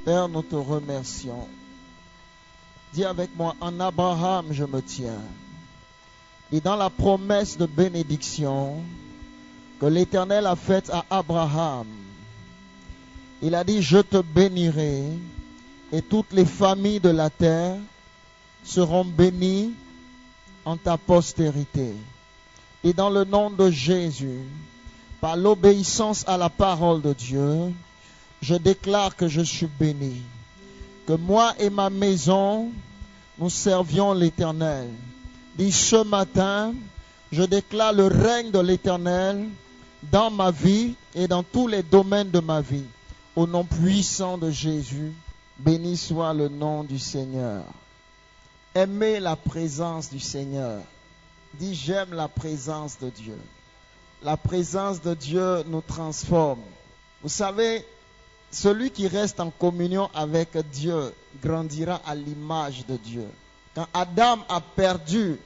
Père, nous te remercions. Dis avec moi, en Abraham je me tiens. Et dans la promesse de bénédiction que l'Éternel a faite à Abraham, il a dit, je te bénirai et toutes les familles de la terre seront bénies en ta postérité. Et dans le nom de Jésus, par l'obéissance à la parole de Dieu, je déclare que je suis béni. Que moi et ma maison, nous servions l'Éternel. Dis ce matin, je déclare le règne de l'Éternel dans ma vie et dans tous les domaines de ma vie. Au nom puissant de Jésus, béni soit le nom du Seigneur. Aimez la présence du Seigneur. Dis j'aime la présence de Dieu. La présence de Dieu nous transforme. Vous savez, celui qui reste en communion avec Dieu grandira à l'image de Dieu. Quand Adam a perdu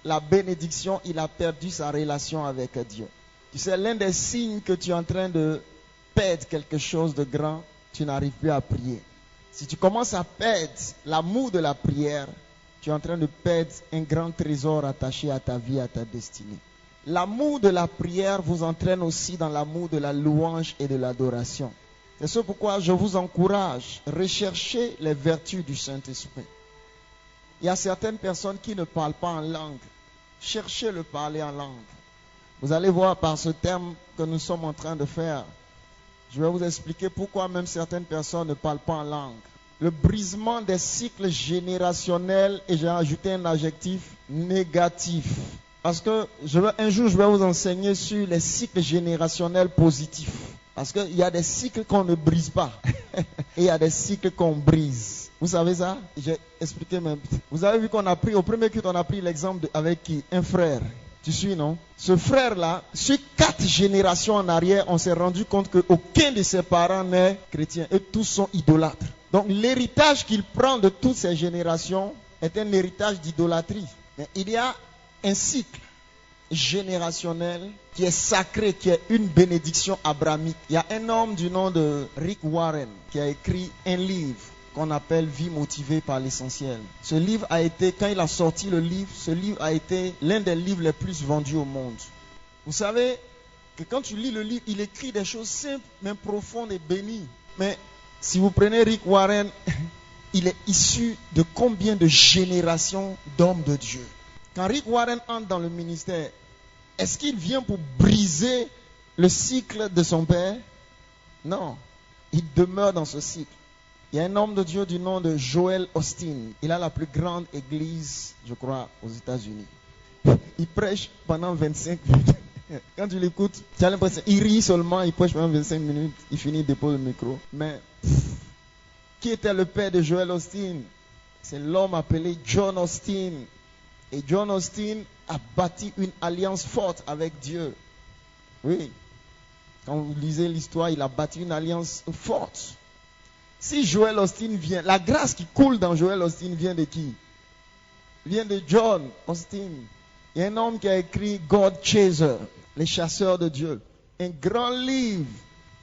la bénédiction, il a perdu sa relation avec Dieu. Tu sais, l'un des signes que tu es en train de perdre quelque chose de grand, tu n'arrives plus à prier. Si tu commences à perdre l'amour de la prière, tu es en train de perdre un grand trésor attaché à ta vie, à ta destinée. L'amour de la prière vous entraîne aussi dans l'amour de la louange et de l'adoration. C'est ce pourquoi je vous encourage, recherchez les vertus du Saint-Esprit. Il y a certaines personnes qui ne parlent pas en langue. Cherchez le parler en langue. Vous allez voir par ce terme que nous sommes en train de faire. Je vais vous expliquer pourquoi même certaines personnes ne parlent pas en langue. Le brisement des cycles générationnels, et j'ai ajouté un adjectif négatif. Parce que un jour, je vais vous enseigner sur les cycles générationnels positifs. Parce qu'il y a des cycles qu'on ne brise pas. Et il y a des cycles qu'on brise. Vous savez ça? J'ai expliqué même. Vous avez vu qu'on a pris, au premier culte, on a pris l'exemple avec qui? Un frère. Tu suis, non? Ce frère-là, sur 4 générations en arrière, on s'est rendu compte qu'aucun de ses parents n'est chrétien. Et tous sont idolâtres. Donc l'héritage qu'il prend de toutes ces générations est un héritage d'idolâtrie. Mais il y a un cycle générationnel qui est sacré, qui est une bénédiction abrahamique. Il y a un homme du nom de Rick Warren qui a écrit un livre qu'on appelle Vie motivée par l'essentiel. Ce livre a été, quand il a sorti le livre, ce livre a été l'un des livres les plus vendus au monde. Vous savez que quand tu lis le livre, il écrit des choses simples, mais profondes et bénies. Mais si vous prenez Rick Warren, il est issu de combien de générations d'hommes de Dieu? Quand Rick Warren entre dans le ministère, est-ce qu'il vient pour briser le cycle de son père? Non, il demeure dans ce cycle. Il y a un homme de Dieu du nom de Joel Osteen. Il a la plus grande église, je crois, aux États-Unis. Il prêche pendant 25 minutes. Quand tu l'écoutes, tu as l'impression qu'il rit seulement, il prêche pendant 25 minutes, il finit, il dépose le micro. Mais qui était le père de Joel Osteen? C'est l'homme appelé John Osteen. Et John Osteen a bâti une alliance forte avec Dieu. Oui. Quand vous lisez l'histoire, il a bâti une alliance forte. Si Joel Osteen vient, la grâce qui coule dans Joel Osteen vient de qui? Vient de John Osteen. Il y a un homme qui a écrit God Chaser, les chasseurs de Dieu. Un grand livre,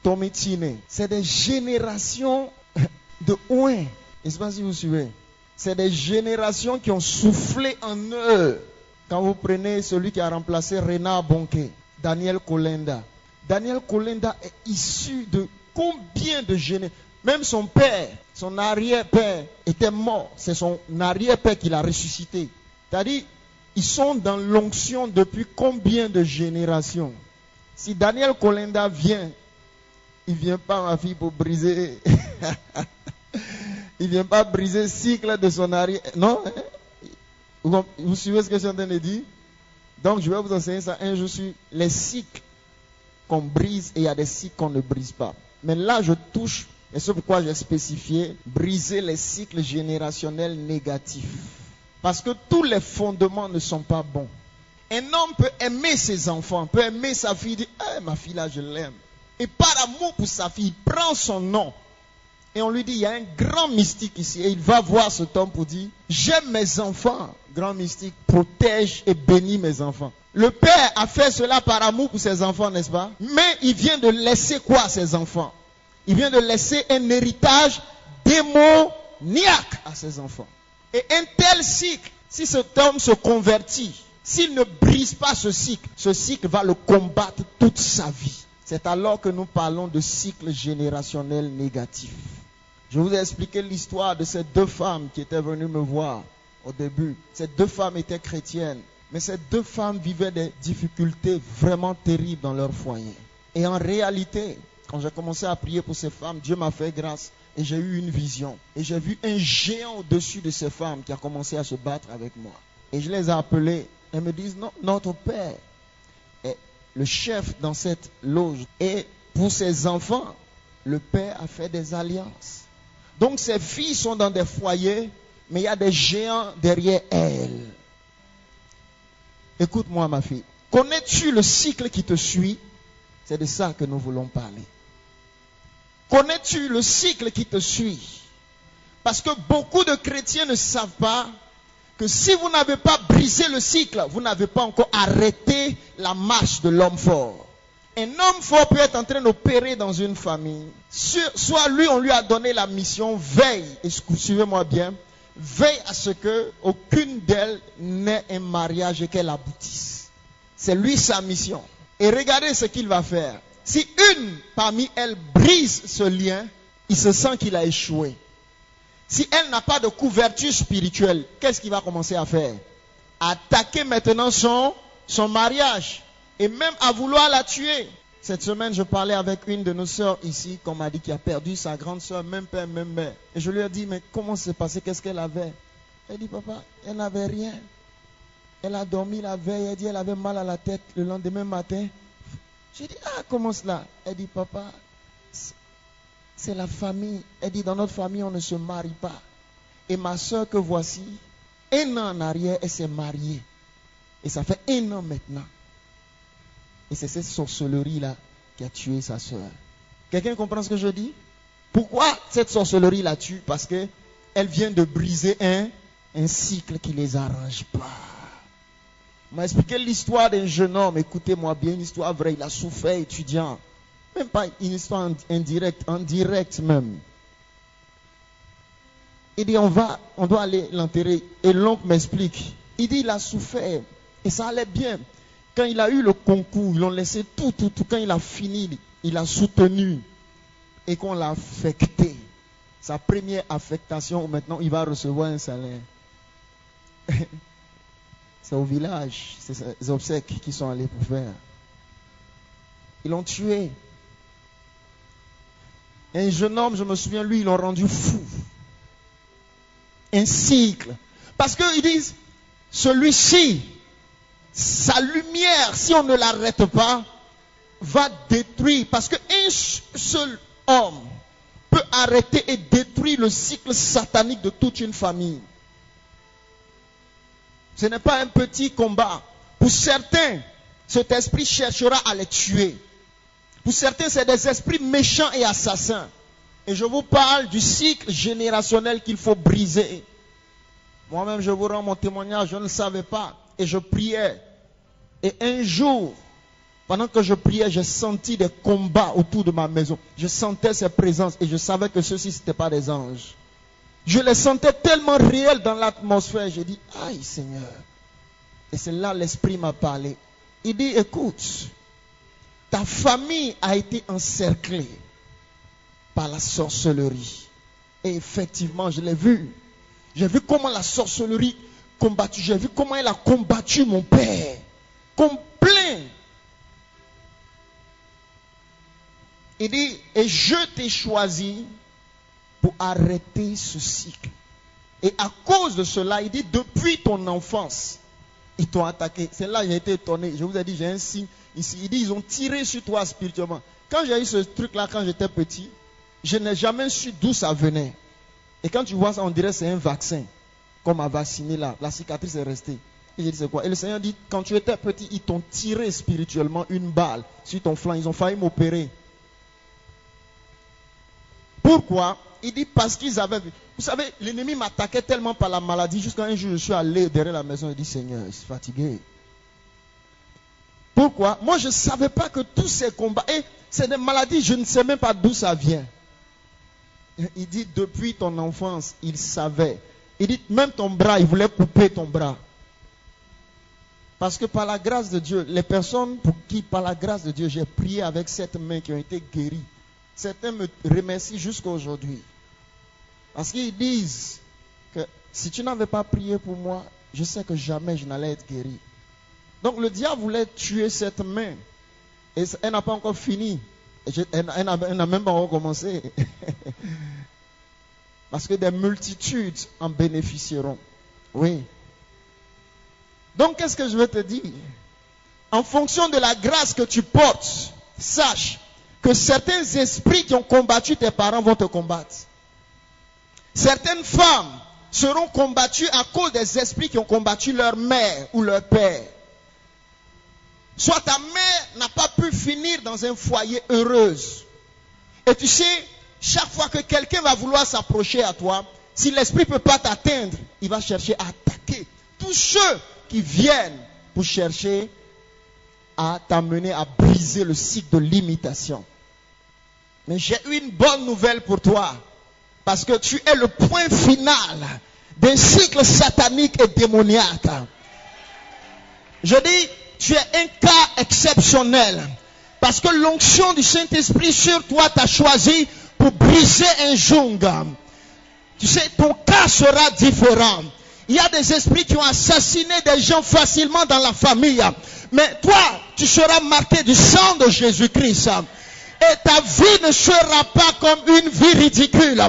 Tommy Tine. C'est des générations de ouin. Je ne sais pas si vous suivez. C'est des générations qui ont soufflé en eux. Quand vous prenez celui qui a remplacé Renard Bonke, Daniel Kolenda. Daniel Kolenda est issu de combien de générations? Même son père, son arrière-père était mort. C'est son arrière-père qui l'a ressuscité. C'est-à-dire, ils sont dans l'onction depuis combien de générations? Si Daniel Kolenda vient, il ne vient pas, ma fille, pour briser... Il ne vient pas briser le cycle de son arrière. Non? Vous suivez ce que je suis en train de dire? Donc, je vais vous enseigner ça un jour sur les cycles qu'on brise et il y a des cycles qu'on ne brise pas. Mais là, je touche, et c'est pourquoi j'ai spécifié, briser les cycles générationnels négatifs. Parce que tous les fondements ne sont pas bons. Un homme peut aimer ses enfants, peut aimer sa fille, dire, ma fille là, je l'aime. Et par amour pour sa fille, il prend son nom. Et on lui dit, il y a un grand mystique ici. Et il va voir cet homme pour dire, j'aime mes enfants. Grand mystique, protège et bénis mes enfants. Le père a fait cela par amour pour ses enfants, n'est-ce pas? Mais il vient de laisser quoi à ses enfants? Il vient de laisser un héritage démoniaque à ses enfants. Et un tel cycle, si cet homme se convertit, s'il ne brise pas ce cycle va le combattre toute sa vie. C'est alors que nous parlons de cycle générationnel négatif. Je vous ai expliqué l'histoire de ces deux femmes qui étaient venues me voir au début. Ces deux femmes étaient chrétiennes, mais ces deux femmes vivaient des difficultés vraiment terribles dans leur foyer. Et en réalité, quand j'ai commencé à prier pour ces femmes, Dieu m'a fait grâce et j'ai eu une vision. Et j'ai vu un géant au-dessus de ces femmes qui a commencé à se battre avec moi. Et je les ai appelées. Elles me disent, non, notre père est le chef dans cette loge. Et pour ses enfants, le père a fait des alliances. Donc ces filles sont dans des foyers, mais il y a des géants derrière elles. Écoute-moi ma fille. Connais-tu le cycle qui te suit? C'est de ça que nous voulons parler. Connais-tu le cycle qui te suit? Parce que beaucoup de chrétiens ne savent pas que si vous n'avez pas brisé le cycle, vous n'avez pas encore arrêté la marche de l'homme fort. Un homme fort peut être en train d'opérer dans une famille. Soit lui, on lui a donné la mission, veille, et suivez-moi bien, veille à ce que aucune d'elles n'ait un mariage et qu'elle aboutisse. C'est lui sa mission. Et regardez ce qu'il va faire. Si une parmi elles brise ce lien, il se sent qu'il a échoué. Si elle n'a pas de couverture spirituelle, qu'est-ce qu'il va commencer à faire? Attaquer maintenant son mariage. Et même à vouloir la tuer. Cette semaine, je parlais avec une de nos sœurs ici, qu'on m'a dit, qui a perdu sa grande sœur, même père, même mère. Et je lui ai dit, mais comment c'est passé? Qu'est-ce qu'elle avait? Elle dit, papa, elle n'avait rien. Elle a dormi la veille, elle dit, elle avait mal à la tête le lendemain matin. J'ai dit, ah, comment cela? Elle dit, papa, c'est la famille. Elle dit, dans notre famille, on ne se marie pas. Et ma soeur que voici, 1 an en arrière, elle s'est mariée. Et ça fait 1 an maintenant. Et c'est cette sorcellerie-là qui a tué sa soeur. Quelqu'un comprend ce que je dis? Pourquoi cette sorcellerie la tue? Parce qu'elle vient de briser un cycle qui ne les arrange pas. On m'a expliqué l'histoire d'un jeune homme, écoutez-moi bien, une histoire vraie, il a souffert étudiant. Même pas une histoire indirecte, en direct même. Il dit, on doit aller l'enterrer. Et l'oncle m'explique. Il dit, il a souffert. Et ça allait bien. Quand il a eu le concours, ils l'ont laissé tout. Quand il a fini, il a soutenu. Et qu'on l'a affecté. Sa première affectation, maintenant, il va recevoir un salaire. C'est au village, c'est les obsèques qui sont allés pour faire. Ils l'ont tué. Et un jeune homme, je me souviens, lui, ils l'ont rendu fou. Un cycle. Parce qu'ils disent, celui-ci, sa lumière, si on ne l'arrête pas, va détruire. Parce qu'un seul homme peut arrêter et détruire le cycle satanique de toute une famille. Ce n'est pas un petit combat. Pour certains, cet esprit cherchera à les tuer. Pour certains, c'est des esprits méchants et assassins. Et je vous parle du cycle générationnel qu'il faut briser. Moi-même, je vous rends mon témoignage, je ne le savais pas. Et je priais. Et un jour, pendant que je priais, j'ai senti des combats autour de ma maison. Je sentais ces présences et je savais que ceux-ci, ce n'étaient pas des anges. Je les sentais tellement réels dans l'atmosphère. J'ai dit, aïe Seigneur. Et c'est là l'Esprit m'a parlé. Il dit, écoute, ta famille a été encerclée par la sorcellerie. Et effectivement, je l'ai vu. J'ai vu comment la sorcellerie combattue. J'ai vu comment elle a combattu mon père. Complet. Il dit, et je t'ai choisi pour arrêter ce cycle. Et à cause de cela, il dit, depuis ton enfance, ils t'ont attaqué. C'est là que j'ai été étonné. Je vous ai dit, j'ai un signe ici. Il dit, ils ont tiré sur toi spirituellement. Quand j'ai eu ce truc-là, quand j'étais petit, je n'ai jamais su d'où ça venait. Et quand tu vois ça, on dirait que c'est un vaccin. Comme m'a vacciné là. La cicatrice est restée. Et j'ai dit, c'est quoi? Et le Seigneur dit, quand tu étais petit, ils t'ont tiré spirituellement une balle sur ton flanc. Ils ont failli m'opérer. Pourquoi? Il dit parce qu'ils avaient vu. Vous savez, l'ennemi m'attaquait tellement par la maladie. Jusqu'à un jour, je suis allé derrière la maison et dit, Seigneur, je suis fatigué. Pourquoi? Moi, je ne savais pas que tous ces combats, et c'est des maladies, je ne sais même pas d'où ça vient. Il dit, depuis ton enfance, il savait. Il dit, même ton bras, il voulait couper ton bras. Parce que par la grâce de Dieu, les personnes pour qui, par la grâce de Dieu, j'ai prié avec cette main qui ont été guéries, certains me remercient jusqu'à aujourd'hui. Parce qu'ils disent que si tu n'avais pas prié pour moi, je sais que jamais je n'allais être guéri. Donc le diable voulait tuer cette main. Et elle n'a pas encore fini. Elle n'a même pas recommencé. Parce que des multitudes en bénéficieront. Oui. Donc, qu'est-ce que je veux te dire? En fonction de la grâce que tu portes, sache que certains esprits qui ont combattu tes parents vont te combattre. Certaines femmes seront combattues à cause des esprits qui ont combattu leur mère ou leur père. Soit ta mère n'a pas pu finir dans un foyer heureuse. Et tu sais, chaque fois que quelqu'un va vouloir s'approcher à toi, si l'esprit ne peut pas t'atteindre, il va chercher à attaquer tous ceux qui viennent pour chercher à t'amener à briser le cycle de l'imitation. Mais j'ai une bonne nouvelle pour toi. Parce que tu es le point final d'un cycle satanique et démoniaque. Je dis, tu es un cas exceptionnel. Parce que l'onction du Saint-Esprit sur toi t'a choisi pour briser un joug. Tu sais, ton cas sera différent. Il y a des esprits qui ont assassiné des gens facilement dans la famille. Mais toi, tu seras marqué du sang de Jésus-Christ. Et ta vie ne sera pas comme une vie ridicule,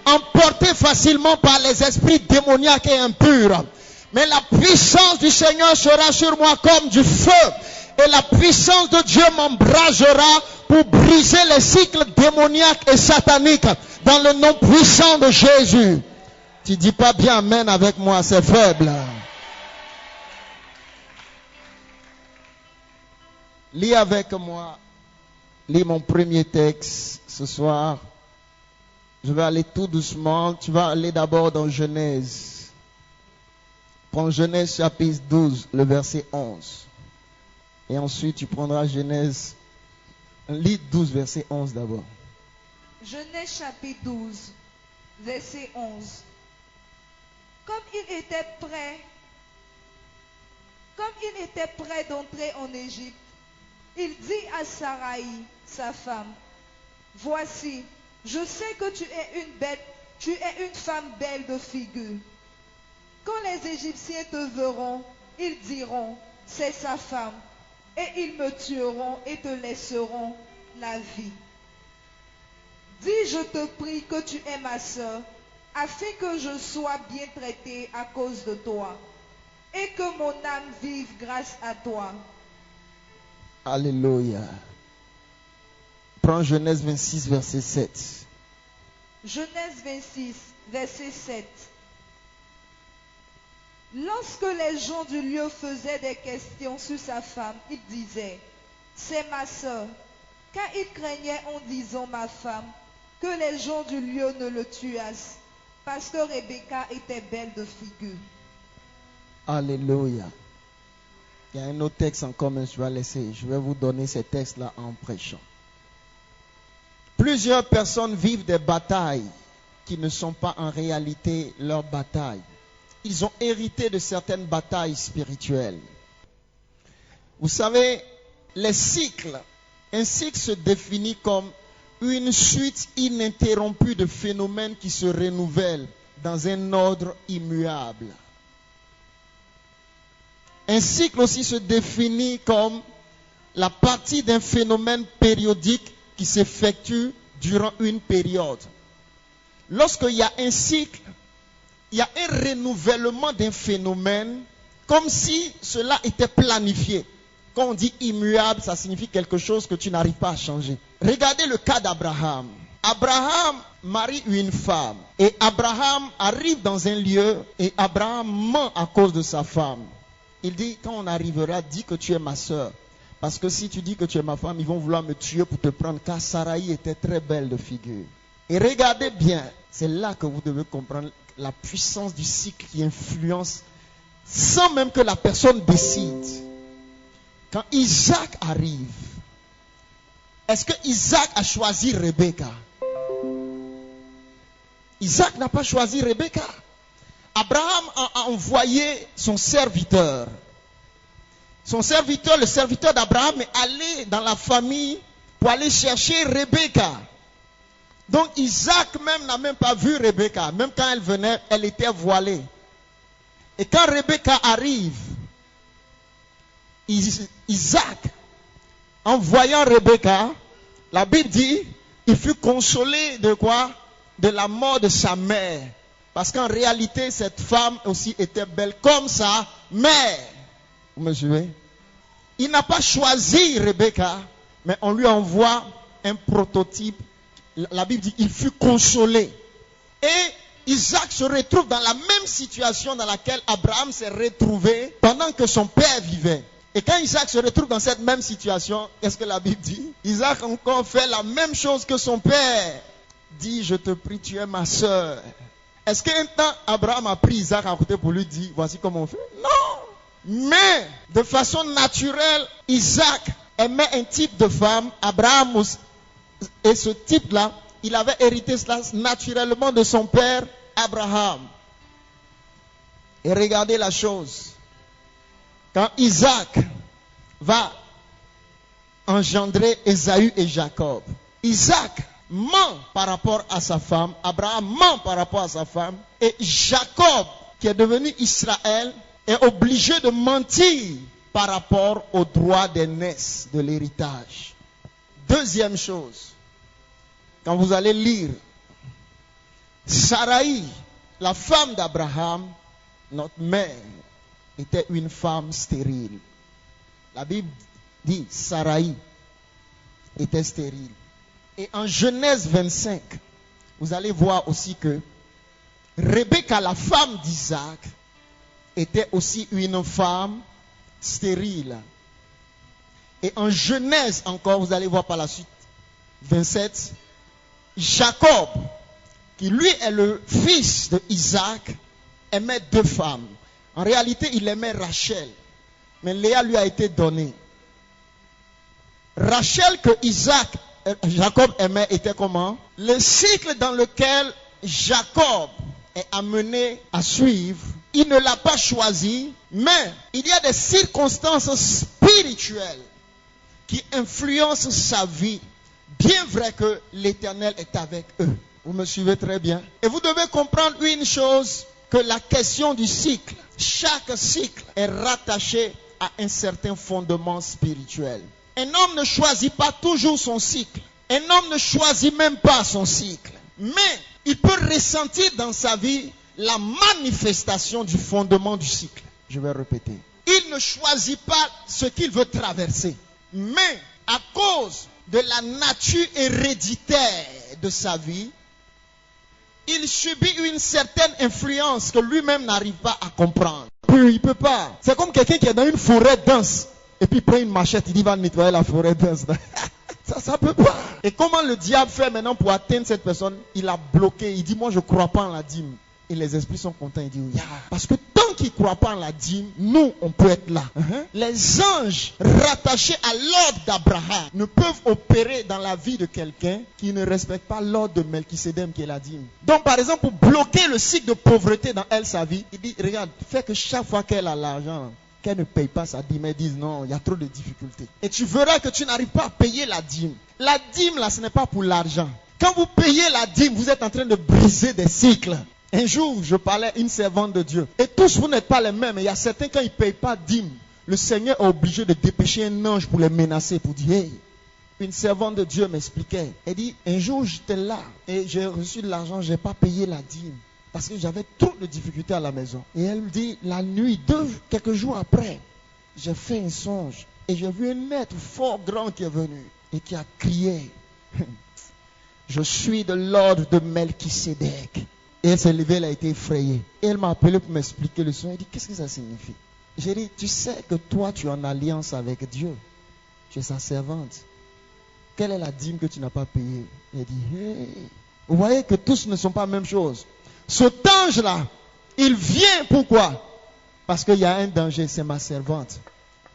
emportée facilement par les esprits démoniaques et impurs. Mais la puissance du Seigneur sera sur moi comme du feu. Et la puissance de Dieu m'embrasera pour briser les cycles démoniaques et sataniques dans le nom puissant de Jésus. Tu dis pas bien amen avec moi, c'est faible. Lis avec moi. Lis mon premier texte ce soir. Je vais aller tout doucement. Tu vas aller d'abord dans Genèse. Prends Genèse chapitre 12, le verset 11. Et ensuite tu prendras Genèse. Lis 12, verset 11 d'abord. Genèse chapitre 12, verset 11. Comme il était prêt d'entrer en Égypte, il dit à Saraï, sa femme, voici, je sais que tu es une femme belle de figure. Quand les Égyptiens te verront, ils diront, c'est sa femme, et ils me tueront et te laisseront la vie. Dis, je te prie que tu es ma sœur, afin que je sois bien traité à cause de toi, et que mon âme vive grâce à toi. Alléluia. Prends Genèse 26, verset 7. Genèse 26, verset 7. Lorsque les gens du lieu faisaient des questions sur sa femme, ils disaient, c'est ma sœur, car ils craignaient en disant ma femme, que les gens du lieu ne le tuassent, parce que Rebecca était belle de figure. Alléluia. Il y a un autre texte encore, mais je vais laisser. Je vais vous donner ces textes-là en prêchant. Plusieurs personnes vivent des batailles qui ne sont pas en réalité leurs batailles. Ils ont hérité de certaines batailles spirituelles. Vous savez, les cycles, un cycle se définit comme une suite ininterrompue de phénomènes qui se renouvellent dans un ordre immuable. Un cycle aussi se définit comme la partie d'un phénomène périodique qui s'effectue durant une période. Lorsqu'il y a un cycle, il y a un renouvellement d'un phénomène comme si cela était planifié. Quand on dit immuable, ça signifie quelque chose que tu n'arrives pas à changer. Regardez le cas d'Abraham. Abraham marie une femme et Abraham arrive dans un lieu et Abraham ment à cause de sa femme. Il dit, quand on arrivera, dis que tu es ma soeur. Parce que si tu dis que tu es ma femme, ils vont vouloir me tuer pour te prendre. Car Saraï était très belle de figure. Et regardez bien, c'est là que vous devez comprendre la puissance du cycle qui influence sans même que la personne décide. Quand Isaac arrive, est-ce que Isaac a choisi Rebecca? Isaac n'a pas choisi Rebecca. Abraham a envoyé son serviteur. Son serviteur, le serviteur d'Abraham, est allé dans la famille pour aller chercher Rebecca. Donc Isaac même n'a même pas vu Rebecca. Même quand elle venait, elle était voilée. Et quand Rebecca arrive, Isaac, en voyant Rebecca, la Bible dit, il fut consolé de quoi? De la mort de sa mère. Parce qu'en réalité, cette femme aussi était belle comme sa mère. Vous me suivez? Il n'a pas choisi Rebecca, mais on lui envoie un prototype. La Bible dit, il fut consolé. Et Isaac se retrouve dans la même situation dans laquelle Abraham s'est retrouvé pendant que son père vivait. Et quand Isaac se retrouve dans cette même situation, qu'est-ce que la Bible dit? Isaac encore fait la même chose que son père. Dit, je te prie, tu es ma soeur. Est-ce qu'un temps Abraham a pris Isaac à côté pour lui dire, voici comment on fait? Non. Mais, de façon naturelle, Isaac aimait un type de femme, Abraham aussi. Et ce type-là, il avait hérité cela naturellement de son père Abraham. Et regardez la chose. Quand Isaac va engendrer Ésaü et Jacob, Isaac ment par rapport à sa femme, Abraham ment par rapport à sa femme, et Jacob, qui est devenu Israël, est obligé de mentir par rapport au droit d'aînesse de l'héritage. Deuxième chose, quand vous allez lire, Sarai, la femme d'Abraham, notre mère, était une femme stérile. La Bible dit Sarai était stérile. Et en Genèse 25, vous allez voir aussi que Rebecca, la femme d'Isaac, était aussi une femme stérile. Et en Genèse encore, vous allez voir par la suite, 27, Jacob, qui lui est le fils de Isaac, aimait deux femmes. En réalité, il aimait Rachel, mais Léa lui a été donnée. Rachel que Jacob aimait était comment? Le cycle dans lequel Jacob est amené à suivre, il ne l'a pas choisi, mais il y a des circonstances spirituelles qui influencent sa vie, bien vrai que l'Éternel est avec eux. Vous me suivez très bien? Et vous devez comprendre une chose, que la question du cycle, chaque cycle est rattaché à un certain fondement spirituel. Un homme ne choisit pas toujours son cycle. Un homme ne choisit même pas son cycle. Mais il peut ressentir dans sa vie la manifestation du fondement du cycle. Je vais répéter. Il ne choisit pas ce qu'il veut traverser. Mais à cause de la nature héréditaire de sa vie, il subit une certaine influence que lui-même n'arrive pas à comprendre. Il ne peut pas. C'est comme quelqu'un qui est dans une forêt dense et puis il prend une machette, il dit va nettoyer la forêt dense. Ça ne peut pas. Et comment le diable fait maintenant pour atteindre cette personne? Il a bloqué, il dit moi je ne crois pas en la dîme. Et les esprits sont contents, ils disent yeah. Parce que tant qu'ils ne croient pas en la dîme, nous on peut être là. Les anges rattachés à l'ordre d'Abraham ne peuvent opérer dans la vie de quelqu'un qui ne respecte pas l'ordre de Melchisédek qui est la dîme. Donc par exemple, pour bloquer le cycle de pauvreté dans elle, sa vie, il dit regarde, fais que chaque fois qu'elle a l'argent, qu'elle ne paye pas sa dîme, elle dise non, il y a trop de difficultés. Et tu verras que tu n'arrives pas à payer la dîme. La dîme là, ce n'est pas pour l'argent. Quand vous payez la dîme, vous êtes en train de briser des cycles. Un jour, je parlais à une servante de Dieu. Et tous, vous n'êtes pas les mêmes. Il y a certains, quand ils ne payent pas dîme, le Seigneur est obligé de dépêcher un ange pour les menacer, pour dire, hey, une servante de Dieu m'expliquait. Elle dit, un jour, j'étais là et j'ai reçu de l'argent, je n'ai pas payé la dîme. Parce que j'avais trop de difficultés à la maison. Et elle me dit, la nuit, quelques jours après, j'ai fait un songe. Et j'ai vu un être fort grand qui est venu et qui a crié, je suis de l'ordre de Melchisédek. Et elle s'est levée, elle a été effrayée. Et elle m'a appelé pour m'expliquer le son. Elle dit, qu'est-ce que ça signifie? J'ai dit, tu sais que toi, tu es en alliance avec Dieu. Tu es sa servante. Quelle est la dîme que tu n'as pas payée? Elle dit, hey. Vous voyez que tous ne sont pas la même chose. Cet ange-là, il vient, pourquoi? Parce qu'il y a un danger, c'est ma servante.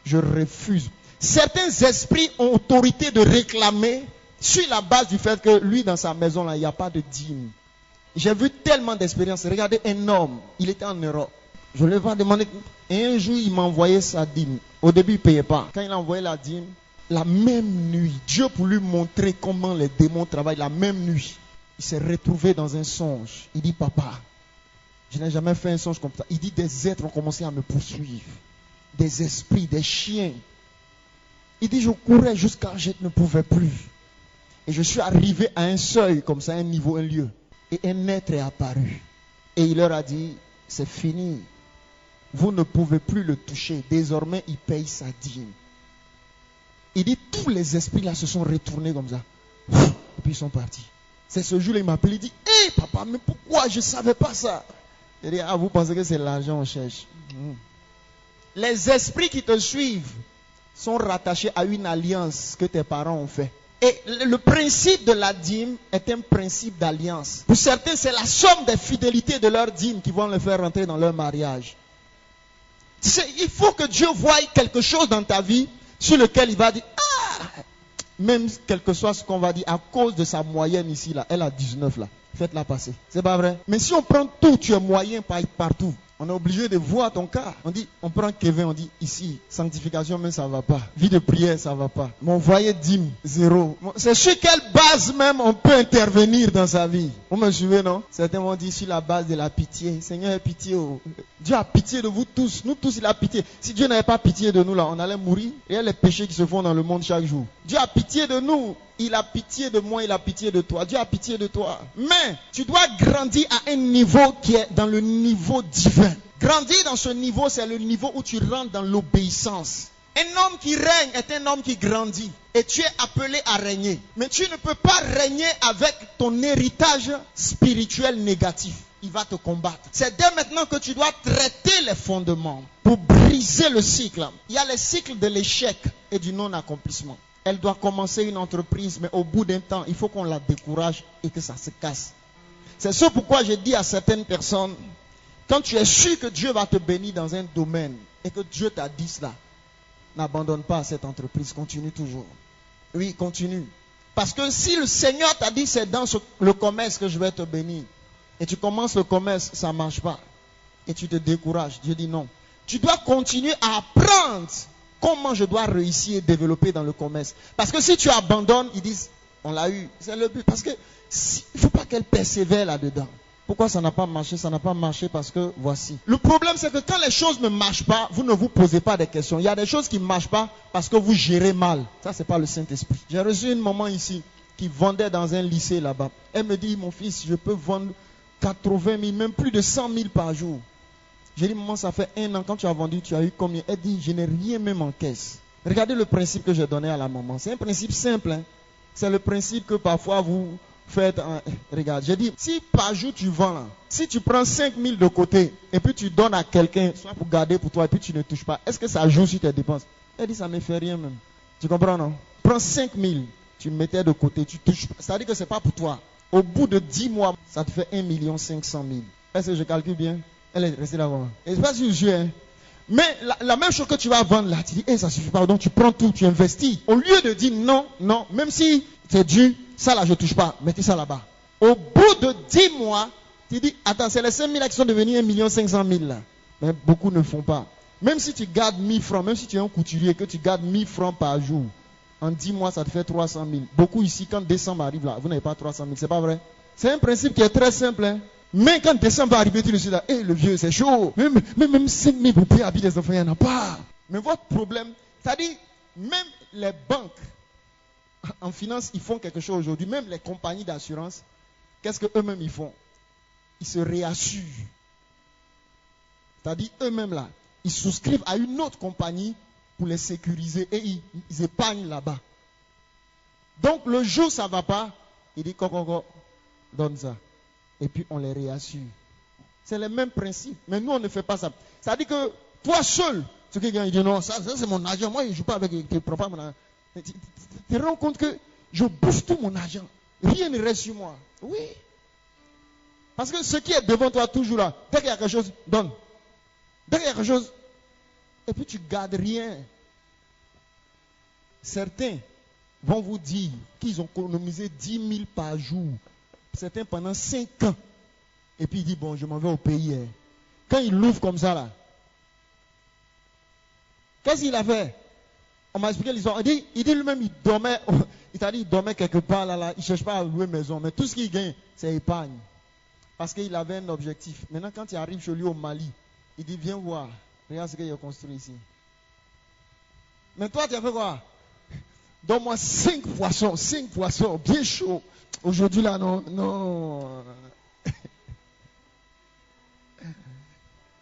Je refuse. Certains esprits ont autorité de réclamer sur la base du fait que lui, dans sa maison, là, il n'y a pas de dîme. J'ai vu tellement d'expériences. Regardez un homme, il était en Europe. Je lui ai demandé, et un jour il m'a envoyé sa dîme. Au début il ne payait pas. Quand il a envoyé la dîme, la même nuit, Dieu pour lui montrer comment les démons travaillent, la même nuit, il s'est retrouvé dans un songe. Il dit, papa, je n'ai jamais fait un songe comme ça. Il dit, des êtres ont commencé à me poursuivre. Des esprits, des chiens. Il dit, je courais jusqu'à je ne pouvais plus. Et je suis arrivé à un seuil, comme ça, un niveau, un lieu. Et un être est apparu. Et il leur a dit, c'est fini. Vous ne pouvez plus le toucher. Désormais, il paye sa dîme. Il dit, tous les esprits là se sont retournés comme ça. Et puis ils sont partis. C'est ce jour-là, il m'a appelé, il dit, hé papa, mais pourquoi je ne savais pas ça? Il dit, ah, vous pensez que c'est l'argent qu'on cherche? Les esprits qui te suivent sont rattachés à une alliance que tes parents ont fait. Et le principe de la dîme est un principe d'alliance. Pour certains, c'est la somme des fidélités de leur dîme qui vont le faire rentrer dans leur mariage. Il faut que Dieu voie quelque chose dans ta vie sur lequel il va dire, ah, même quel que soit ce qu'on va dire, à cause de sa moyenne ici, là, elle a 19 là, faites-la passer. C'est pas vrai? Mais si on prend tout, tu es moyen partout. On est obligé de voir ton cas. On prend Kevin, on dit ici, sanctification, mais ça ne va pas. Vie de prière, ça ne va pas. Mon foyer dîme, 0. C'est sur quelle base même on peut intervenir dans sa vie? Vous me suivez, non? Certains vont dire sur la base de la pitié. Seigneur, aie pitié. Dieu a pitié de vous tous. Nous tous, il a pitié. Si Dieu n'avait pas pitié de nous, là, on allait mourir. Et il y a les péchés qui se font dans le monde chaque jour. Dieu a pitié de nous. Il a pitié de moi, il a pitié de toi. Dieu a pitié de toi. Mais tu dois grandir à un niveau qui est dans le niveau divin. Grandir dans ce niveau, c'est le niveau où tu rentres dans l'obéissance. Un homme qui règne est un homme qui grandit. Et tu es appelé à régner. Mais tu ne peux pas régner avec ton héritage spirituel négatif. Il va te combattre. C'est dès maintenant que tu dois traiter les fondements pour briser le cycle. Il y a le cycle de l'échec et du non-accomplissement. Elle doit commencer une entreprise, mais au bout d'un temps, il faut qu'on la décourage et que ça se casse. C'est ce pourquoi je dis à certaines personnes, quand tu es sûr que Dieu va te bénir dans un domaine et que Dieu t'a dit cela, n'abandonne pas cette entreprise, continue toujours. Oui, continue. Parce que si le Seigneur t'a dit c'est dans le commerce que je vais te bénir, et tu commences le commerce, ça ne marche pas, et tu te décourages, Dieu dit non. Tu dois continuer à apprendre comment je dois réussir et développer dans le commerce. Parce que si tu abandonnes, ils disent, on l'a eu, c'est le but. Parce que il ne faut pas qu'elle persévère là-dedans. Pourquoi ça n'a pas marché? Ça n'a pas marché parce que voici. Le problème, c'est que quand les choses ne marchent pas, vous ne vous posez pas des questions. Il y a des choses qui ne marchent pas parce que vous gérez mal. Ça, ce n'est pas le Saint-Esprit. J'ai reçu une maman ici qui vendait dans un lycée là-bas. Elle me dit, mon fils, je peux vendre 80 000, même plus de 100 000 par jour. J'ai dit, maman, ça fait 1 an. Quand tu as vendu, tu as eu combien? Elle dit, je n'ai rien même en caisse. Regardez le principe que j'ai donné à la maman. C'est un principe simple. Hein? C'est le principe que parfois vous faites. Regarde, j'ai dit, si par jour tu vends, là, si tu prends 5 000 de côté et puis tu donnes à quelqu'un, soit pour garder pour toi et puis tu ne touches pas, est-ce que ça joue sur tes dépenses? Elle dit, ça ne me fait rien même. Tu comprends, non? Prends 5 000, tu mettais de côté, tu touches pas. C'est-à-dire que ce n'est pas pour toi. Au bout de 10 mois, ça te fait 1 500 000. Est-ce que je calcule bien? Elle est restée là-bas. Et c'est pas sur le jeu, hein. Mais la même chose que tu vas vendre là, tu dis, ça suffit pas. Donc tu prends tout, tu investis. Au lieu de dire non, même si c'est dû, ça là je touche pas, mettez ça là-bas. Au bout de 10 mois, tu dis, attends, c'est les 5 000 qui sont devenus 1 500 000 là. Mais beaucoup ne font pas. Même si tu gardes 1000 francs, même si tu es un couturier, que tu gardes 1000 francs par jour, en 10 mois ça te fait 300 000. Beaucoup ici, quand décembre arrive là, vous n'avez pas 300 000, c'est pas vrai? C'est un principe qui est très simple, hein. Mais quand décembre va arriver, tu le sais là, le vieux, c'est chaud. Même 5 000 pour payer habiller les enfants, il n'y en a pas. Mais votre problème, c'est-à-dire, même les banques, en finance, ils font quelque chose aujourd'hui. Même les compagnies d'assurance, qu'est-ce qu'eux-mêmes ils font? Ils se réassurent. C'est-à-dire, eux-mêmes là, ils souscrivent à une autre compagnie pour les sécuriser et ils épargnent là-bas. Donc, le jour où ça ne va pas, il dit, donne ça. Et puis on les réassure. C'est le même principe. Mais nous, on ne fait pas ça. Ça veut dire que toi seul, ce quelqu'un il dit non, ça c'est mon argent. Moi, je ne joue pas avec, je ne prends pas mon argent. Tu te rends compte que je bouffe tout mon argent. Rien ne reste sur moi. Oui. Parce que ce qui est devant toi toujours là, dès qu'il y a quelque chose, donne. Dès qu'il y a quelque chose, et puis tu ne gardes rien. Certains vont vous dire qu'ils ont économisé 10 000 par jour. Certains pendant 5 ans. Et puis il dit, bon, je m'en vais au pays. Hein. Quand il l'ouvre comme ça, là, qu'est-ce qu'il a fait? On m'a expliqué l'histoire. Il dit lui-même, il dormait, il t'a dit, il dormait quelque part là, il ne cherche pas à louer maison. Mais tout ce qu'il gagne, c'est épargne. Parce qu'il avait un objectif. Maintenant, quand il arrive chez lui au Mali, il dit, viens voir. Regarde ce qu'il a construit ici. Mais toi, tu as fait quoi? Donne-moi 5 poissons, bien chauds. Aujourd'hui, là, non.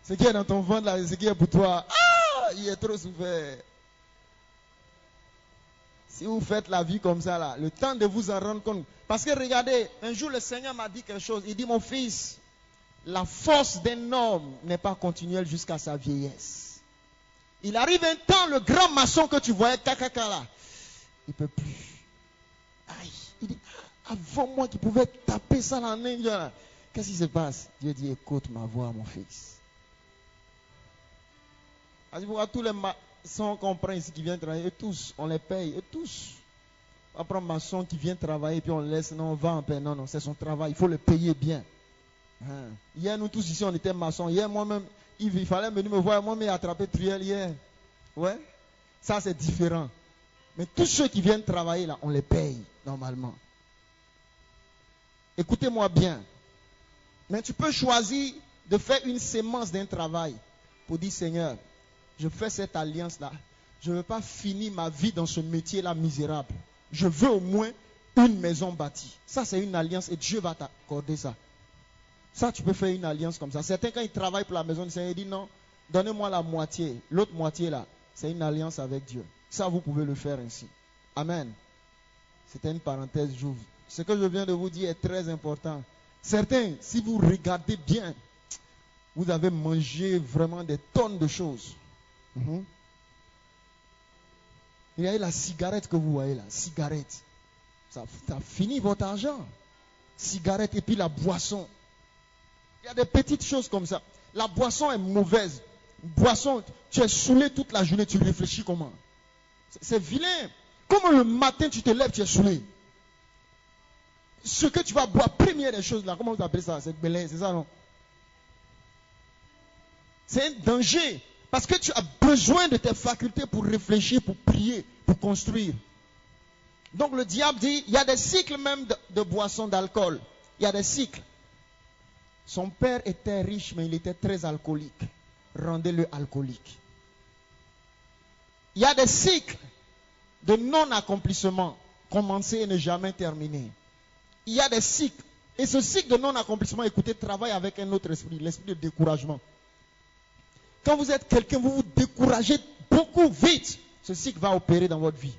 Ce qui est dans ton ventre, là, ce qui est pour toi, il est trop souffert. Si vous faites la vie comme ça, là, le temps de vous en rendre compte. Parce que regardez, un jour, le Seigneur m'a dit quelque chose. Il dit, mon fils, la force d'un homme n'est pas continuelle jusqu'à sa vieillesse. Il arrive un temps, le grand maçon que tu voyais, kakaka là, il ne peut plus. Aïe. Il dit, avant moi qui pouvais taper ça dans l'Inde, qu'est-ce qui se passe? Dieu dit, écoute ma voix, mon fils. Tous les maçons qu'on prend ici qui viennent travailler, eux tous, on les paye, eux tous. On prend un maçon qui vient travailler, puis on le laisse, non, on va en paix. Non, c'est son travail, il faut le payer bien. Hier, nous tous ici, on était maçons. Hier, moi-même, il fallait venir me voir, moi-même, attraper truelle hier. Ouais, ça c'est différent. Mais tous ceux qui viennent travailler là, on les paye normalement. Écoutez-moi bien. Mais tu peux choisir de faire une sémence d'un travail pour dire, Seigneur, je fais cette alliance-là. Je ne veux pas finir ma vie dans ce métier-là misérable. Je veux au moins une maison bâtie. Ça, c'est une alliance et Dieu va t'accorder ça. Ça, tu peux faire une alliance comme ça. Certains, quand ils travaillent pour la maison du Seigneur, ils disent non, donnez-moi la moitié. L'autre moitié, là, c'est une alliance avec Dieu. Ça, vous pouvez le faire ainsi. Amen. C'était une parenthèse, j'ouvre. Ce que je viens de vous dire est très important. Certains, si vous regardez bien, vous avez mangé vraiment des tonnes de choses. Il y a eu la cigarette que vous voyez là, cigarette. Ça finit votre argent. Cigarette et puis la boisson. Il y a des petites choses comme ça. La boisson est mauvaise. Boisson, tu es saoulé toute la journée, tu réfléchis comment? C'est vilain. Comment le matin tu te lèves, tu es saoulé? Ce que tu vas boire, première des choses là, comment vous appelez ça? C'est belin, c'est ça non? C'est un danger. Parce que tu as besoin de tes facultés pour réfléchir, pour prier, pour construire. Donc le diable dit, il y a des cycles même de boissons, d'alcool. Il y a des cycles. Son père était riche, mais il était très alcoolique. Rendez-le alcoolique. Il y a des cycles de non-accomplissement. Commencer et ne jamais terminer. Il y a des cycles. Et ce cycle de non-accomplissement, écoutez, travaille avec un autre esprit, l'esprit de découragement. Quand vous êtes quelqu'un, vous vous découragez beaucoup vite. Ce cycle va opérer dans votre vie.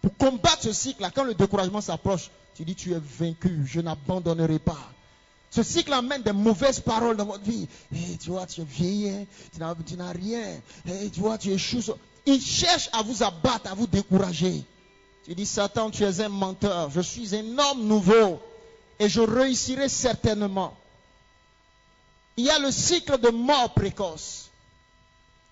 Pour combattre ce cycle-là, quand le découragement s'approche, tu dis, tu es vaincu, je n'abandonnerai pas. Ce cycle amène des mauvaises paroles dans votre vie. Hey, tu vois, tu es vieilli, tu n'as rien. Hey, tu vois, tu échoues. Il cherche à vous abattre, à vous décourager. Tu dis, Satan, tu es un menteur. Je suis un homme nouveau. Et je réussirai certainement. Il y a le cycle de mort précoce.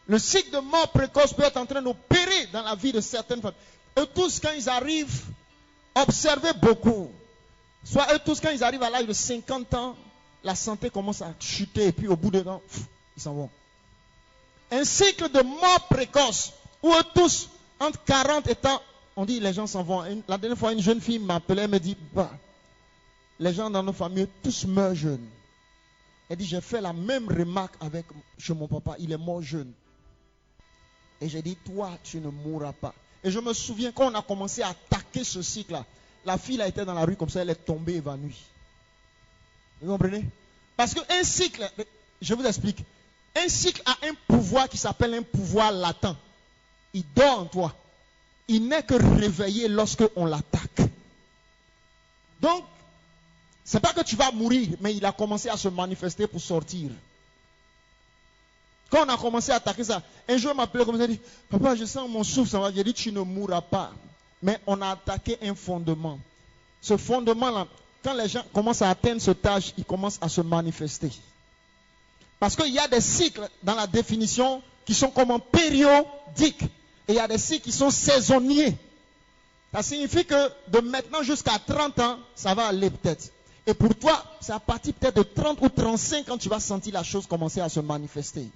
Le cycle de mort précoce peut être en train d'opérer dans la vie de certaines femmes. Eux tous, quand ils arrivent, observez beaucoup. Soit eux tous, quand ils arrivent à l'âge de 50 ans, la santé commence à chuter et puis au bout de temps, ils s'en vont. Un cycle de mort précoce où eux tous, entre 40 et temps, on dit les gens s'en vont. La dernière fois, une jeune fille m'appelait, elle me dit, les gens dans nos familles, tous meurent jeunes. Elle dit, j'ai fait la même remarque chez mon papa, il est mort jeune. Et j'ai dit, toi, tu ne mourras pas. Et je me souviens, quand on a commencé à attaquer ce cycle-là, la fille a été dans la rue comme ça, elle est tombée évanouie. Vous comprenez? Parce qu'un cycle, je vous explique, un cycle a un pouvoir qui s'appelle un pouvoir latent. Il dort en toi. Il n'est que réveillé lorsque on l'attaque. Donc, c'est pas que tu vas mourir, mais il a commencé à se manifester pour sortir. Quand on a commencé à attaquer ça, un jour, il m'a appelé comme ça, il dit, papa, je sens mon souffle, ça va. J'ai dit, tu ne mourras pas. Mais on a attaqué un fondement. Ce fondement-là, quand les gens commencent à atteindre ce âge, ils commencent à se manifester. Parce qu'il y a des cycles dans la définition qui sont comme périodiques. Et il y a des cycles qui sont saisonniers. Ça signifie que de maintenant jusqu'à 30 ans, ça va aller peut-être. Et pour toi, c'est à partir peut-être de 30 ou 35 quand tu vas sentir la chose commencer à se manifester.